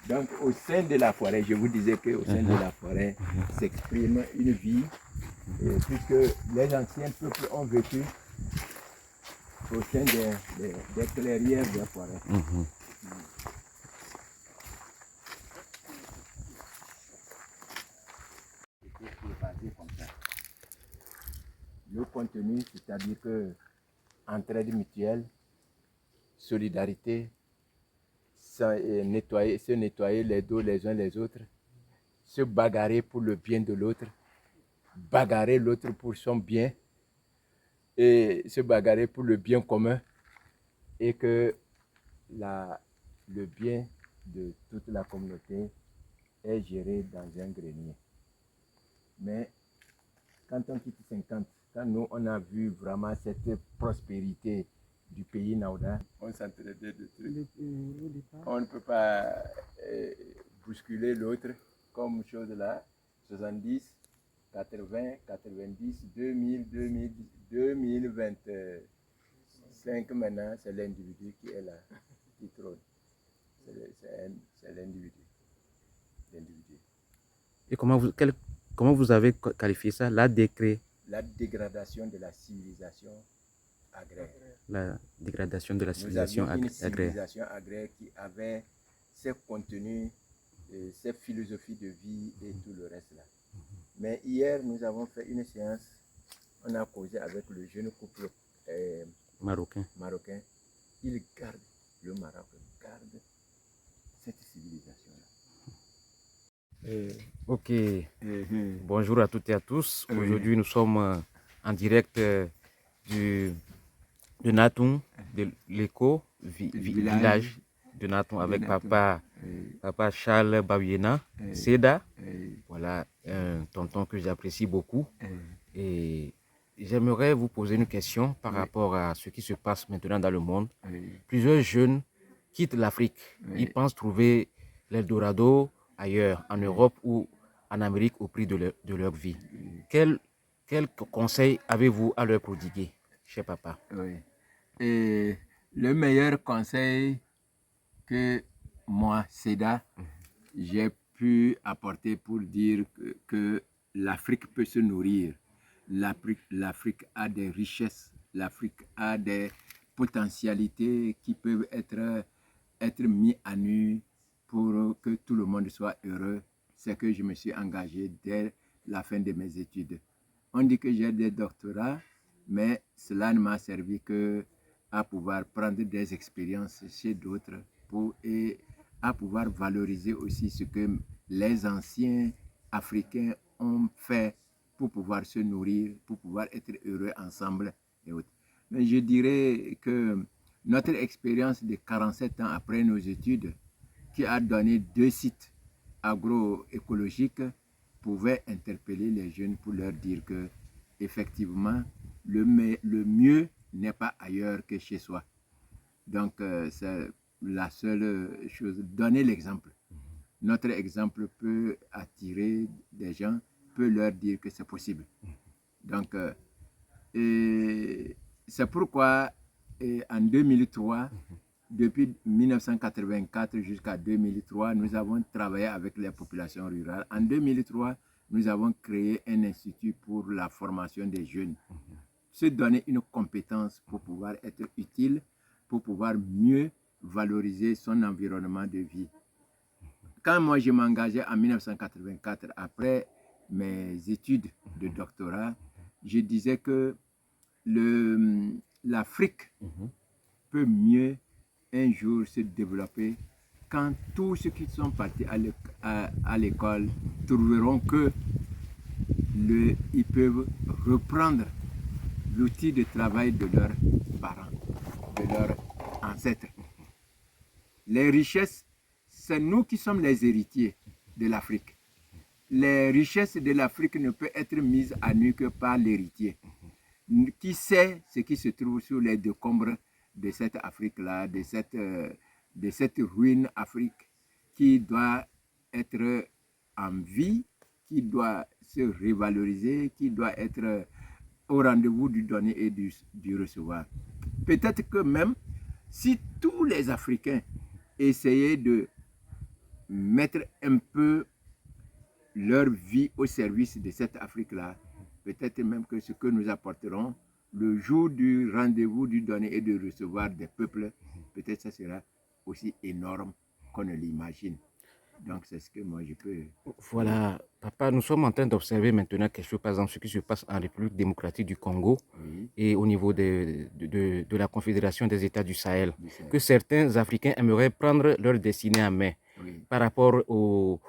Donc au sein de la forêt, je vous disais qu'au sein de la forêt s'exprime une vie, puisque les anciens peuples ont vécu au sein des clairières des forêts. Comme ça. Le contenu, c'est-à-dire que entraide mutuelle, solidarité, se nettoyer les dos les uns les autres, se bagarrer pour le bien de l'autre, bagarrer l'autre pour son bien et se bagarrer pour le bien commun et que le bien de toute la communauté est géré dans un grenier. Mais quand on quitte 50, quand nous on a vu vraiment cette prospérité du pays Naouda, on s'entraidait de trucs. On ne peut pas bousculer l'autre comme chose là. 70, 80, 90, 2000, 2025 maintenant, c'est l'individu qui est là, qui trône. C'est l'individu. Et comment vous avez qualifié ça? La dégradation de la civilisation agraire. La dégradation de la civilisation agraire. Une civilisation agraire qui avait ses contenus, ses philosophies de vie et tout le reste là. Mais hier, nous avons fait une séance, on a causé avec le jeune couple marocain. Il garde, le Maroc garde cette civilisation-là. Ok. Bonjour à toutes et à tous. Aujourd'hui, nous sommes en direct de Natoum, de l'éco-village de Natoum avec papa Charles Babiena, Seda. Voilà, un tonton que j'apprécie beaucoup. Et j'aimerais vous poser une question par rapport à ce qui se passe maintenant dans le monde. Plusieurs jeunes quittent l'Afrique. Ils pensent trouver l'Eldorado ailleurs, en Europe ou en Amérique au prix de leur vie. Quel conseil avez-vous à leur prodiguer, cher papa? Et le meilleur conseil que moi, Seda, j'ai pu apporter pour dire que l'Afrique peut se nourrir. L'Afrique a des richesses, l'Afrique a des potentialités qui peuvent être mises à nu pour que tout le monde soit heureux. C'est que je me suis engagé dès la fin de mes études. On dit que j'ai des doctorats, mais cela ne m'a servi que à pouvoir prendre des expériences chez d'autres et à pouvoir valoriser aussi ce que les anciens Africains ont fait pour pouvoir se nourrir, pour pouvoir être heureux ensemble et autres. Mais je dirais que notre expérience de 47 ans après nos études, qui a donné 2 sites agroécologiques, pouvait interpeller les jeunes pour leur dire que effectivement le mieux n'est pas ailleurs que chez soi. Donc c'est la seule chose, donner l'exemple. Notre exemple peut attirer des gens, peut leur dire que c'est possible. Donc c'est pourquoi en 2003, depuis 1984 jusqu'à 2003, nous avons travaillé avec les populations rurales. En 2003, nous avons créé un institut pour la formation des jeunes. Se donner une compétence pour pouvoir être utile, pour pouvoir mieux valoriser son environnement de vie. Quand moi je m'engageais en 1984, après mes études de doctorat, je disais que l'Afrique peut mieux un jour se développer quand tous ceux qui sont partis à l'école trouveront que ils peuvent reprendre l'outil de travail de leurs parents, de leurs ancêtres. Les richesses, c'est nous qui sommes les héritiers de l'Afrique. Les richesses de l'Afrique ne peuvent être mises à nu que par l'héritier. Qui sait ce qui se trouve sur les décombres de cette Afrique-là, de cette ruine Afrique qui doit être en vie, qui doit se revaloriser, qui doit être au rendez-vous du donner et du recevoir. Peut-être que même si tous les Africains essayaient de mettre un peu leur vie au service de cette Afrique-là, peut-être même que ce que nous apporterons le jour du rendez-vous du donner et de recevoir des peuples, peut-être ça sera aussi énorme qu'on ne l'imagine. Donc c'est ce que moi je peux... Voilà, papa, nous sommes en train d'observer maintenant quelque chose, par exemple, ce qui se passe en République démocratique du Congo et au niveau de la Confédération des États du Sahel, que certains Africains aimeraient prendre leur destinée en main par rapport au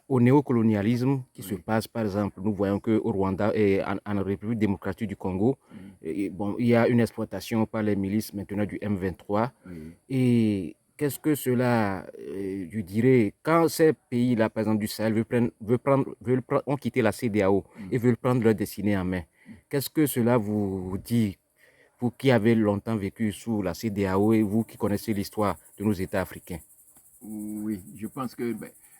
néocolonialisme qui se passe. Par exemple, nous voyons qu'au Rwanda et en République démocratique du Congo, bon, il y a une exploitation par les milices maintenant du M23. Et qu'est-ce que cela, je dirais, quand ces pays-là, par exemple du Sahel, ont quitté la CEDEAO et veulent prendre leur destinée en main, qu'est-ce que cela vous dit, vous qui avez longtemps vécu sous la CEDEAO et vous qui connaissez l'histoire de nos États africains? Oui, je pense que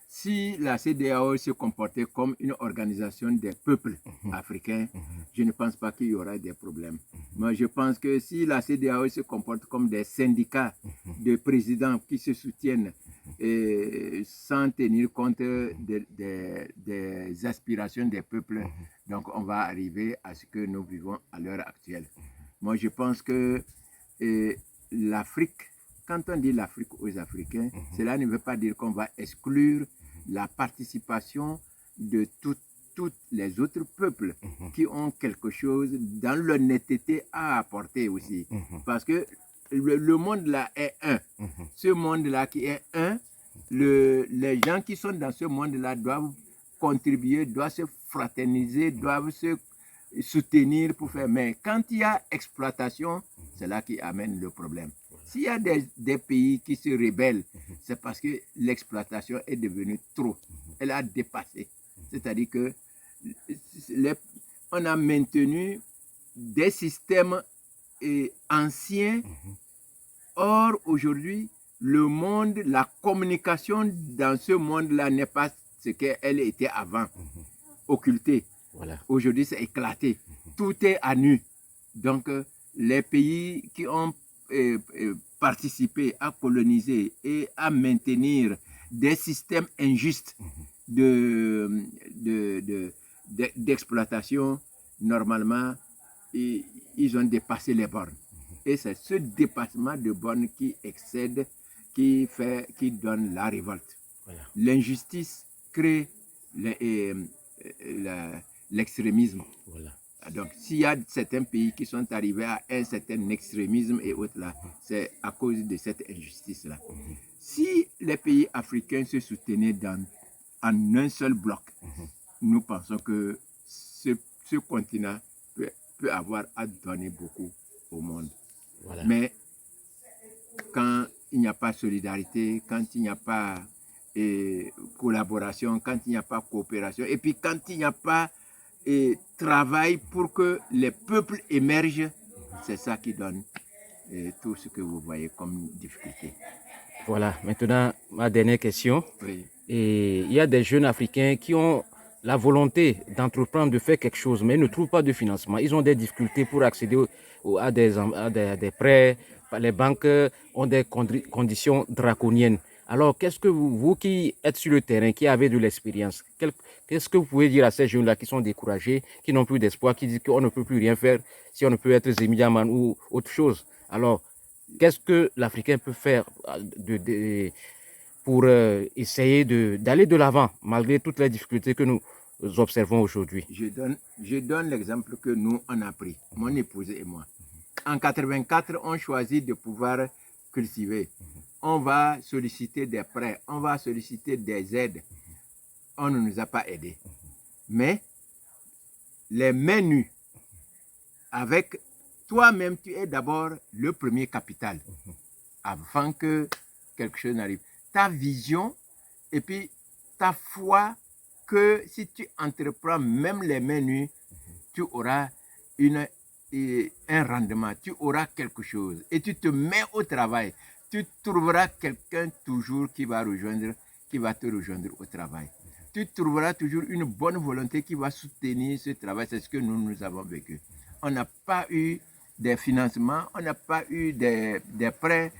si la CEDEAO se comportait comme une organisation des peuples africains, je ne pense pas qu'il y aura des problèmes. Moi, je pense que si la CEDEAO se comporte comme des syndicats de présidents qui se soutiennent sans tenir compte des aspirations des peuples, donc on va arriver à ce que nous vivons à l'heure actuelle. Moi, je pense que l'Afrique, quand on dit l'Afrique aux Africains, cela ne veut pas dire qu'on va exclure la participation de tous les autres peuples qui ont quelque chose dans l'honnêteté à apporter aussi. Parce que le monde là est un. Ce monde là qui est un, les gens qui sont dans ce monde là doivent contribuer, doivent se fraterniser, doivent se soutenir pour faire. Mais quand il y a exploitation, c'est là qui amène le problème. S'il y a des pays qui se rebellent, c'est parce que l'exploitation est devenue trop. Elle a dépassé. C'est-à-dire que on a maintenu des systèmes anciens. Or, aujourd'hui, le monde, la communication dans ce monde-là n'est pas ce qu'elle était avant, occultée. Voilà. Aujourd'hui, c'est éclaté. Tout est à nu. Donc, les pays qui ont participé à coloniser et à maintenir des systèmes injustes d'exploitation, normalement, ils ont dépassé les bornes. Et c'est ce dépassement de bornes qui excède, qui donne la révolte. Voilà. L'injustice crée l'extrémisme. Voilà. Donc, s'il y a certains pays qui sont arrivés à un certain extrémisme et autres là, c'est à cause de cette injustice-là. Si les pays africains se soutenaient en un seul bloc, nous pensons que ce continent peut avoir à donner beaucoup au monde. Voilà. Mais quand il n'y a pas solidarité, quand il n'y a pas collaboration, quand il n'y a pas coopération, et puis quand il n'y a pas travail pour que les peuples émergent, c'est ça qui donne tout ce que vous voyez comme difficulté. Voilà, maintenant ma dernière question. Oui. Et il y a des jeunes Africains qui ont la volonté d'entreprendre, de faire quelque chose, mais ils ne trouvent pas de financement. Ils ont des difficultés pour accéder à des prêts. Les banques ont des conditions draconiennes. Alors, qu'est-ce que vous qui êtes sur le terrain, qui avez de l'expérience, qu'est-ce que vous pouvez dire à ces jeunes-là qui sont découragés, qui n'ont plus d'espoir, qui disent qu'on ne peut plus rien faire si on ne peut être Zemi Diamane ou autre chose? Alors, qu'est-ce que l'Africain peut faire pour essayer d'aller de l'avant, malgré toutes les difficultés que nous observons aujourd'hui? Je donne l'exemple que nous, on a pris, mon épouse et moi. En 84, on choisit de pouvoir cultiver. On va solliciter des prêts, on va solliciter des aides. On ne nous a pas aidés. Mais les mains nues, avec toi-même, tu es d'abord le premier capital avant que quelque chose n'arrive. Ta vision et puis ta foi que si tu entreprends même les mains nues, tu auras un rendement, tu auras quelque chose et tu te mets au travail. Tu trouveras quelqu'un toujours qui va te rejoindre au travail. Tu trouveras toujours une bonne volonté qui va soutenir ce travail. C'est ce que nous avons vécu. On n'a pas eu des financements, on n'a pas eu des prêts.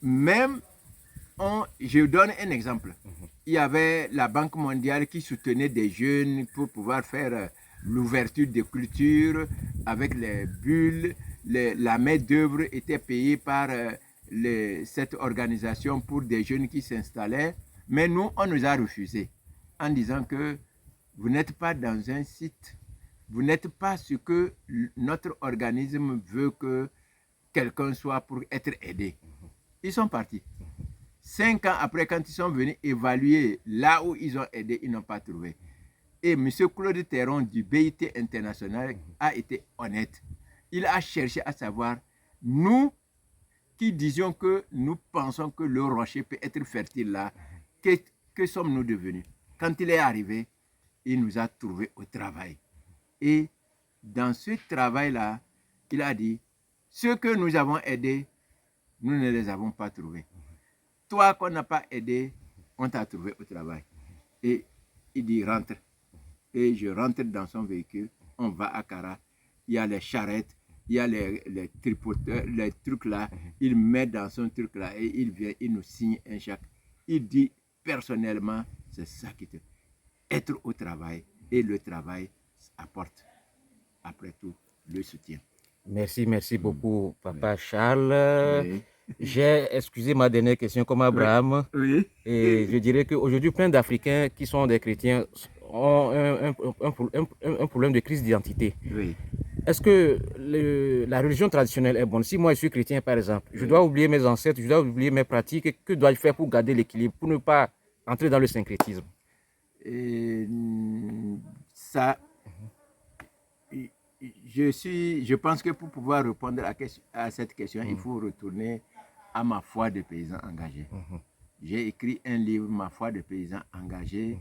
Même je donne un exemple. Il y avait la Banque mondiale qui soutenait des jeunes pour pouvoir faire l'ouverture des cultures avec les bulles. La main-d'œuvre était payée par cette organisation pour des jeunes qui s'installaient. Mais nous, on nous a refusé en disant que vous n'êtes pas dans un site, vous n'êtes pas ce que notre organisme veut que quelqu'un soit pour être aidé. Ils sont partis. 5 ans après, quand ils sont venus évaluer là où ils ont aidé, ils n'ont pas trouvé. Et M. Claude Théron du BIT International a été honnête. Il a cherché à savoir, nous qui disions que nous pensons que le rocher peut être fertile là, que sommes-nous devenus? Quand il est arrivé, il nous a trouvés au travail. Et dans ce travail-là, il a dit, ceux que nous avons aidés, nous ne les avons pas trouvés. Toi qu'on n'a pas aidé, on t'a trouvé au travail. Et il dit, rentre. Et je rentre dans son véhicule, on va à Kara, il y a les charrettes, il y a les tripoteurs, les trucs là, il met dans son truc là et il vient, il nous signe un chèque. Il dit, personnellement, c'est ça qui te... Être au travail, et le travail apporte, après tout, le soutien. Merci beaucoup, Papa Charles. Oui. J'ai excusé ma dernière question comme Abraham. Oui. Et je dirais qu'aujourd'hui, plein d'Africains qui sont des chrétiens ont un problème de crise d'identité. Oui. Est-ce que la religion traditionnelle est bonne? Si moi je suis chrétien, par exemple, je dois oublier mes ancêtres, je dois oublier mes pratiques. Que dois-je faire pour garder l'équilibre, pour ne pas entrer dans le syncrétisme? Et ça, je pense que pour pouvoir répondre à cette question, il faut retourner à ma foi de paysan engagé. J'ai écrit un livre, Ma foi de paysan engagé,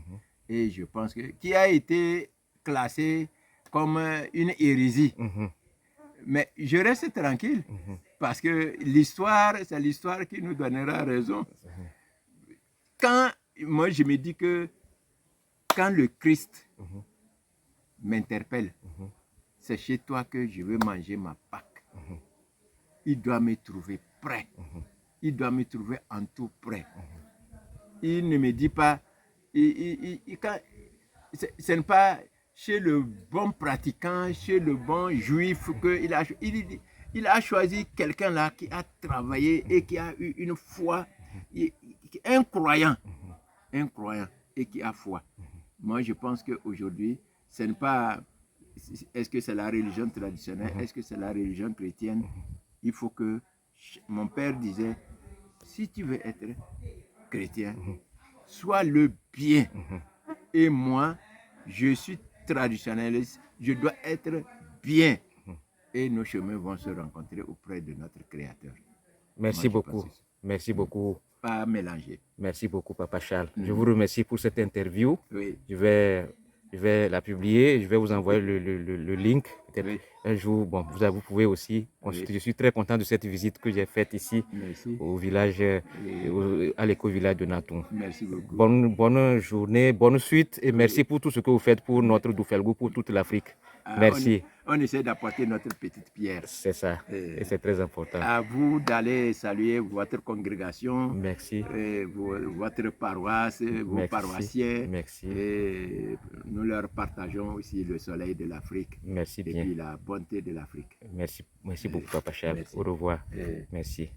et je pense que qui a été classé comme une hérésie. Mais je reste tranquille, parce que l'histoire, c'est l'histoire qui nous donnera raison. Quand moi je me dis que quand le Christ m'interpelle, c'est chez toi que je veux manger ma Pâque. Il doit me trouver prêt. Il doit me trouver en tout prêt. Il ne me dit pas, ce n'est pas chez le bon pratiquant, chez le bon juif qu'il a choisi quelqu'un là qui a travaillé et qui a eu une foi, un croyant et qui a foi. Moi, je pense qu'aujourd'hui, ce n'est pas... Est-ce que c'est la religion traditionnelle? Est-ce que c'est la religion chrétienne? Il faut que... Mon père disait, si tu veux être chrétien, sois le bien. Et moi, je suis traditionnaliste, je dois être bien. Et nos chemins vont se rencontrer auprès de notre Créateur. Merci beaucoup. Merci beaucoup. Pas mélanger. Merci beaucoup, Papa Charles. Je vous remercie pour cette interview. Oui. Je vais la publier, je vais vous envoyer le link. Oui. Un jour, bon, vous pouvez aussi. Oui. Je suis très content de cette visite que j'ai faite ici. Merci. Au village, à l'éco-village de Natung. Merci beaucoup. Bonne journée, bonne suite et merci pour tout ce que vous faites pour notre Doufelgou, pour toute l'Afrique. Merci. On essaie d'apporter notre petite pierre. C'est ça, et c'est très important. À vous d'aller saluer votre congrégation. Merci. Votre paroisse, vos paroissiens. Merci. Et nous leur partageons aussi le soleil de l'Afrique. Merci bien. Et puis la bonté de l'Afrique. Merci beaucoup, Papa Charles. Au revoir. Merci.